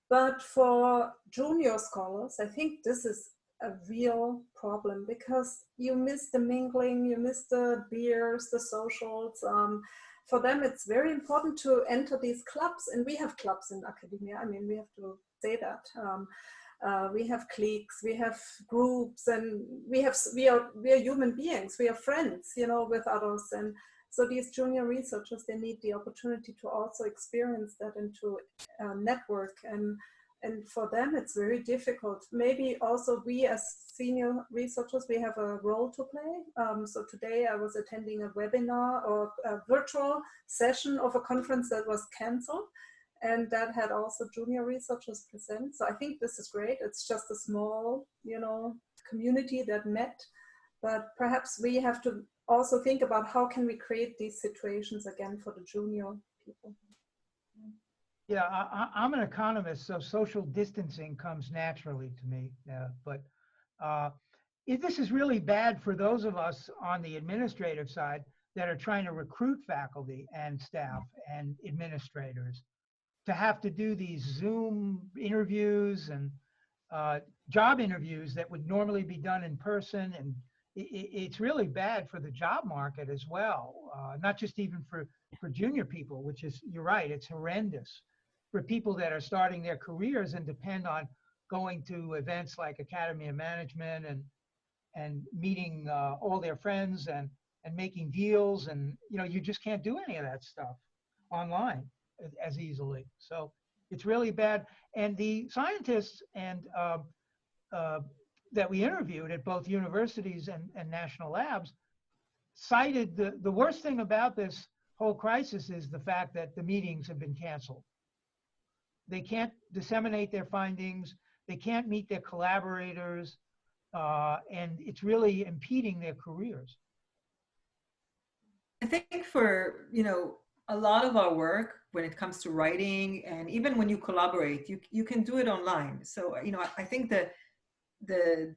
But for junior scholars, I think this is a real problem, because you miss the mingling, you miss the beers, the socials. For them, it's very important to enter these clubs, and we have clubs in academia. I mean, we have to say that. We have cliques, we have groups, and we are human beings. We are friends, you know, with others. And so these junior researchers, they need the opportunity to also experience that and to network. And for them, it's very difficult. Maybe also we as senior researchers, we have a role to play. So today I was attending a webinar or a virtual session of a conference that was canceled, and that had also junior researchers present. So I think this is great. It's just a small, you know, community that met, but perhaps we have to also think about how can we create these situations again for the junior people. Yeah, I'm an economist, so social distancing comes naturally to me. But this is really bad for those of us on the administrative side that are trying to recruit faculty and staff and administrators to have to do these Zoom interviews and job interviews that would normally be done in person. And it's really bad for the job market as well, not just even for junior people, which is, you're right, it's horrendous for people that are starting their careers and depend on going to events like Academy of Management and meeting all their friends and making deals. And, you know, you just can't do any of that stuff online as easily. So it's really bad. And the scientists and that we interviewed at both universities and national labs cited the worst thing about this whole crisis is the fact that the meetings have been canceled. They can't disseminate their findings. They can't meet their collaborators, and it's really impeding their careers. I think for, you know, a lot of our work when it comes to writing, and even when you collaborate, you can do it online. So, you know, I think that the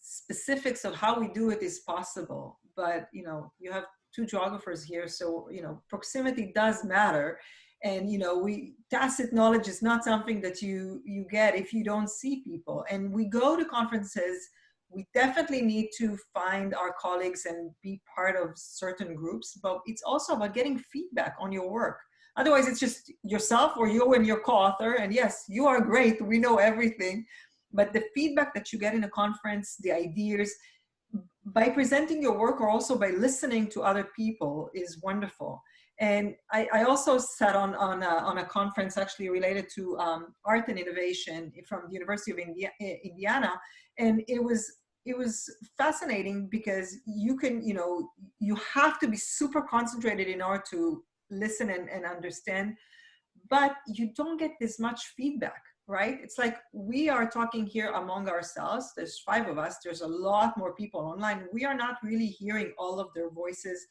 specifics of how we do it is possible, but, you know, you have two geographers here, so, you know, proximity does matter. And, you know, tacit knowledge is not something that you get if you don't see people. And we go to conferences, we definitely need to find our colleagues and be part of certain groups, but it's also about getting feedback on your work. Otherwise, it's just yourself or you and your co-author. And yes, you are great, we know everything. But the feedback that you get in a conference, the ideas, by presenting your work or also by listening to other people is wonderful. And I also sat on a conference actually related to art and innovation from the University of Indiana. And it was fascinating because you can, you know, you have to be super concentrated in order to listen and understand, but you don't get this much feedback. right? It's like we are talking here among ourselves. There's 5 of us. There's a lot more people online. We are not really hearing all of their voices,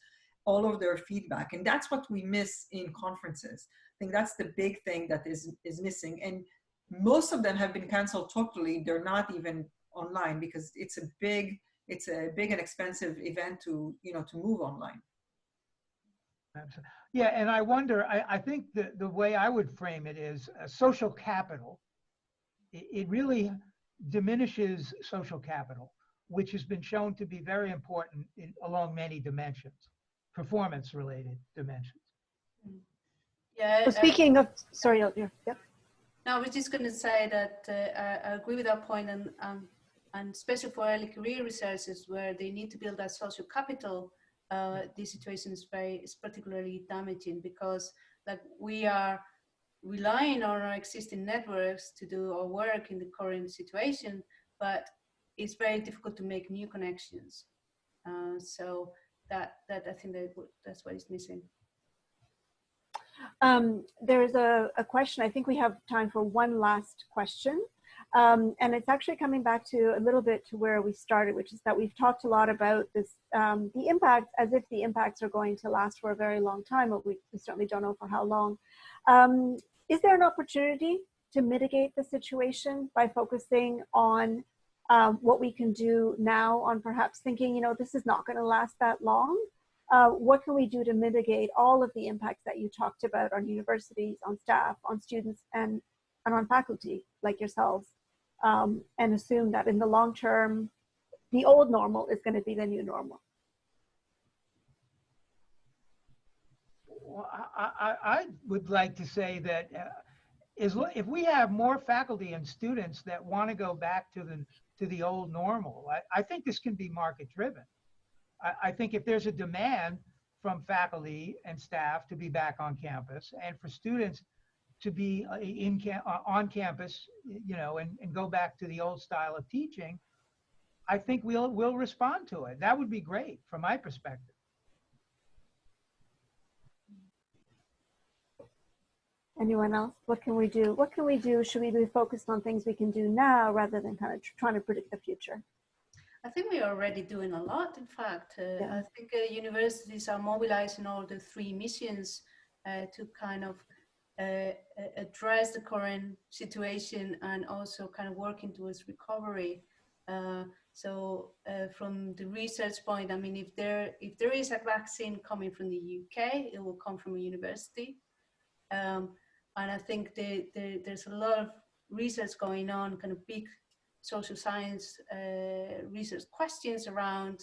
all of their feedback. And that's what we miss in conferences. I think that's the big thing that is missing. And most of them have been canceled totally. They're not even online because it's a big and expensive event to, to move online. Absolutely. Yeah, and I wonder, I think the way I would frame it is social capital. It really diminishes social capital, which has been shown to be very important along many dimensions, performance-related dimensions. Yeah. So speaking of, sorry, yeah. No, I was just going to say that I agree with that point, and especially for early career researchers where they need to build that social capital, this situation is particularly damaging because like we are relying on our existing networks to do our work in the current situation, but it's very difficult to make new connections. So that I think that's what is missing. There's a question. I think we have time for one last question. And it's actually coming back to a little bit to where we started, which is that we've talked a lot about this, the impacts, as if the impacts are going to last for a very long time, but we certainly don't know for how long. Is there an opportunity to mitigate the situation by focusing on what we can do now, on perhaps thinking, this is not going to last that long? What can we do to mitigate all of the impacts that you talked about on universities, on staff, on students, and on faculty like yourselves, and assume that in the long term, the old normal is going to be the new normal? Well, I would like to say that if we have more faculty and students that want to go back to the old normal, I think this can be market driven. I think if there's a demand from faculty and staff to be back on campus, and for students to be on campus, and go back to the old style of teaching, I think we'll respond to it. That would be great from my perspective. Anyone else? What can we do? What can we do? Should we be focused on things we can do now rather than kind of trying to predict the future? I think we are already doing a lot, in fact. Yeah. I think universities are mobilizing all the 3 missions to kind of address the current situation and also kind of working towards recovery. So from the research point, I mean, if there is a vaccine coming from the UK, it will come from a university. And I think there's a lot of research going on, kind of big social science research questions around,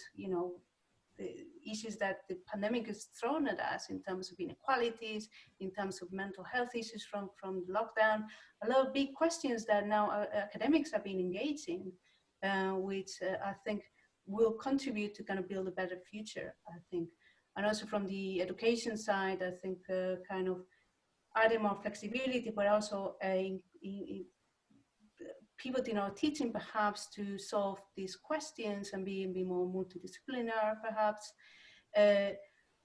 the issues that the pandemic has thrown at us in terms of inequalities, in terms of mental health issues from the lockdown. A lot of big questions that now academics have been engaging, which I think will contribute to kind of build a better future, I think. And also from the education side, I think kind of adding more flexibility, but also pivoting our teaching perhaps to solve these questions and be more multidisciplinary perhaps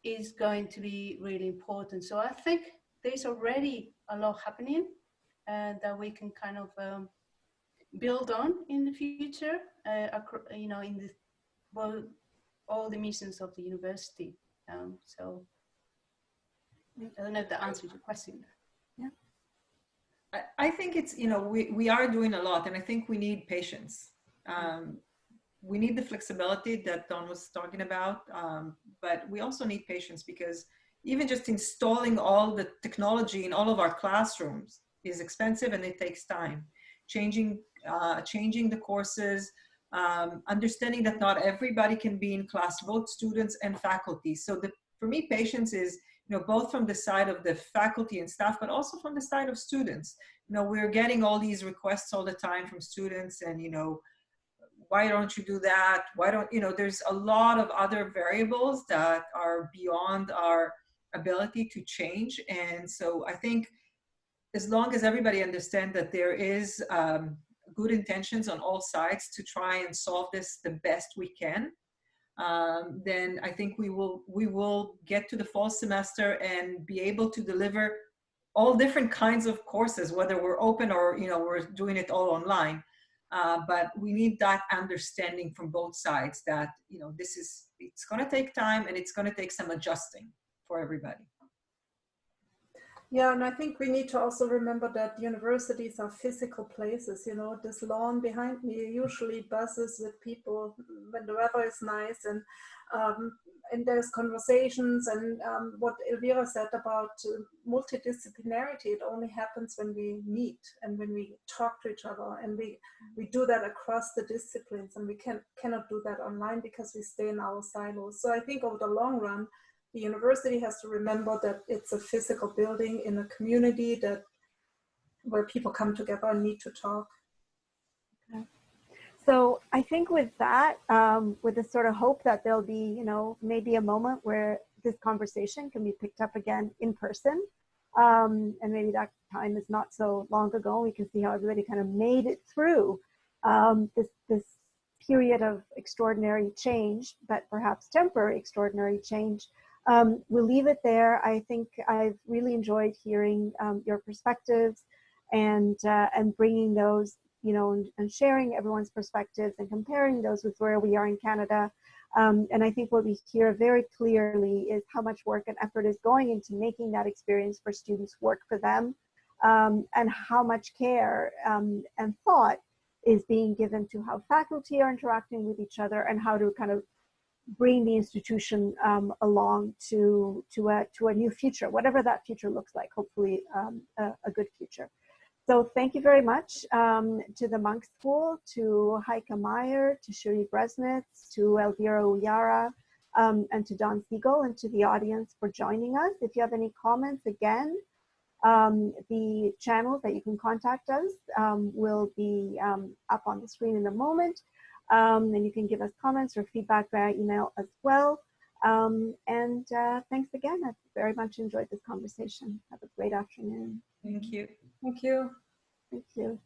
is going to be really important. So I think there's already a lot happening and that we can kind of build on in the future, in all the missions of the university. So I don't know if that answers your question. Yeah. I think it's, we are doing a lot, and I think we need patience. We need the flexibility that Don was talking about, but we also need patience because even just installing all the technology in all of our classrooms is expensive and it takes time. Changing the courses, understanding that not everybody can be in class, both students and faculty. So for me, patience is, both from the side of the faculty and staff, but also from the side of students. We're getting all these requests all the time from students and, why don't you do that? Why don't, there's a lot of other variables that are beyond our ability to change. And so I think as long as everybody understands that there is good intentions on all sides to try and solve this the best we can, then I think we will get to the fall semester and be able to deliver all different kinds of courses, whether we're open or, you know, we're doing it all online. But we need that understanding from both sides that, you know, it's going to take time and it's going to take some adjusting for everybody. Yeah, and I think we need to also remember that universities are physical places. You know, this lawn behind me usually buzzes with people when the weather is nice, and there's conversations. And what Elvira said about multidisciplinarity, it only happens when we meet and when we talk to each other, and we do that across the disciplines, and we cannot do that online because we stay in our silos. So I think over the long run, the university has to remember that it's a physical building in a community where people come together and need to talk. Okay. So I think with that, with this sort of hope that there'll be, you know, maybe a moment where this conversation can be picked up again in person, and maybe that time is not so long ago. We can see how everybody kind of made it through this period of extraordinary change, but perhaps temporary extraordinary change. We'll leave it there. I think I've really enjoyed hearing your perspectives and bringing those, you know, and sharing everyone's perspectives and comparing those with where we are in Canada. And I think what we hear very clearly is how much work and effort is going into making that experience for students work for them, and how much care and thought is being given to how faculty are interacting with each other and how to kind of bring the institution along to a new future, whatever that future looks like, hopefully a good future. So thank you very much to the Monk School, to Heike Meyer, to Shuri Bresnitz, to Elvira Uyara, and to Don Siegel, and to the audience for joining us. If you have any comments, again, the channels that you can contact us will be up on the screen in a moment. And you can give us comments or feedback via email as well. Thanks again. I very much enjoyed this conversation. Have a great afternoon. Thank you. Thank you. Thank you.